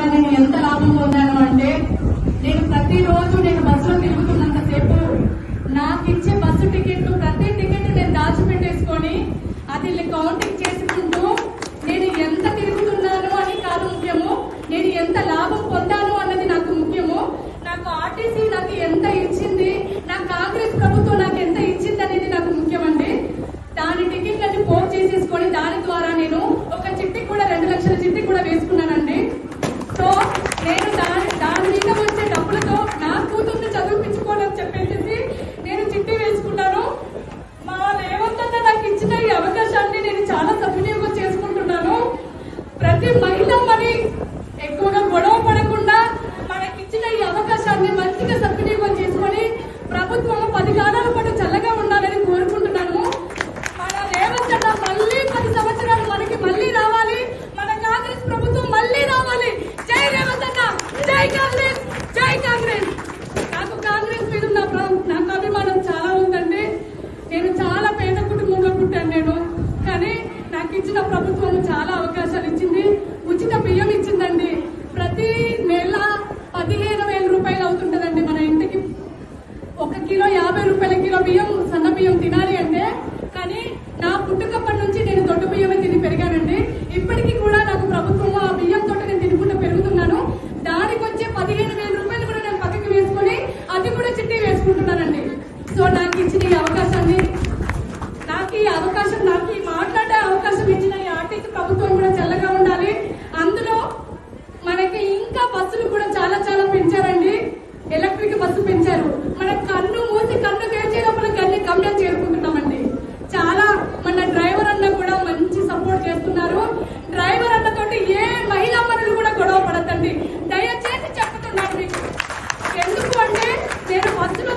ద్వారా నేను ఎంత లాభం పొందాను అంటే, నేను ప్రతిరోజు నేను బస్సులో తిరుగుతున్నంతసేపు నాకు ఇచ్చే బస్సు టికెట్ ప్రతి టికెట్ నేను దాచిపెట్టేసుకొని అది కౌంటింగ్ చేసుకుంటూ నేను ఎంత తిరుగుతున్నాను అని కాదు ముఖ్యము, నేను ఎంత లాభం పొందాను అన్నది నాకు ముఖ్యము. నాకు ఆర్టీసీ నాకు ఎంత ఇచ్చింది, నా కాంగ్రెస్ ప్రభుత్వం నాకు ఎంత ఇచ్చింది అనేది నాకు ముఖ్యమండి. దాని టికెట్లన్నీ పోస్ట్ చేసేసుకొని దాని ద్వారా నేను ఒక చిట్టి కూడా 2 లక్షల చిట్టి కూడా వేసుకున్నానండి. సో నేను దాని మీద వచ్చే డబ్బులతో నా కూతుర్ని చదివించుకోవాలని చెప్పేసి నేను చిట్టి వేసుకున్నాను. మా రేవంత్ అన్న నాకు ఇచ్చిన ఈ అవకాశాన్ని నేను చాలా సద్వినియోగం చేసుకుంటున్నాను. ప్రతి మహిళ మరి ఎక్కువగా గొడవ పడకుండా మనకిచ్చిన ఈ అవకాశాన్ని మంచిగా సద్వినియోగం చేసుకొని ప్రభుత్వం 10 కాలాల పాటు చల్లగా ఉండాలని కోరుకుంటున్నాను. మన రేవంత్ అన్న మళ్ళీ 10 సంవత్సరాలు మనకి మళ్ళీ రావాలి, మన కాంగ్రెస్ ప్రభుత్వం మళ్ళీ రావాలి. జై రేవంత్ అన్న, జై కాంగ్రెస్, జై కాంగ్రెస్. నాకు కాంగ్రెస్ మీద నాకు అభిమానం చాలా ఉందండి. నేను చాలా పేద కుటుంబంలో పుట్టాను నేను, కానీ నాకు ఇచ్చిన ప్రభుత్వం చాలా అవకాశాలు ఇచ్చింది. ఉచిత బియ్యం ఇచ్చిందండి. ప్రతి నెల 15,000 రూపాయలు అవుతుంటదండి మన ఇంటికి. 1 కిలో 50 రూపాయల కిలో బియ్యం, సన్న బియ్యం తినాలి అంటే. కానీ నా పుట్టుకప్పటి నుంచి నేను దొడ్డు బియ్యమే తిని పెరిగానండి. ఇప్పటికీ కూడా నాకు ప్రభుత్వం ఆ బియ్యంతో నేను తినుకుంటూ పెరుగుతున్నాను. దానికి వచ్చే 15,000 రూపాయలు కూడా నేను పక్కకి వేసుకొని అది కూడా చిట్టి వేసుకుంటున్నానండి. సో నాకు ఇచ్చిన ఈ అవకాశాన్ని, నాకు ఈ మాట్లాడే అవకాశం ఇచ్చిన ఈ ఆర్టీసీ ప్రభుత్వం కూడా చల్లగా ఉండాలి. అందులో మనకి ఇంకా బస్సులు కూడా చాలా చాలా పెంచారండి. ఎలక్ట్రిక్ బస్సు పెంచారు. మన కన్ను మూసి కన్ను తెరిచే లోపల అన్ని గమ్యం చేరుకుంటున్నామండి. చాలా మన డ్రైవర్ అన్న కూడా మంచి సపోర్ట్ చేస్తున్నారు. డ్రైవర్ అన్న తోటి ఏ మహిళా మనులు కూడా గొడవ పడద్దండి, దయచేసి చెప్తున్నాను మీకు. ఎందుకు అంటే నేను బస్సులో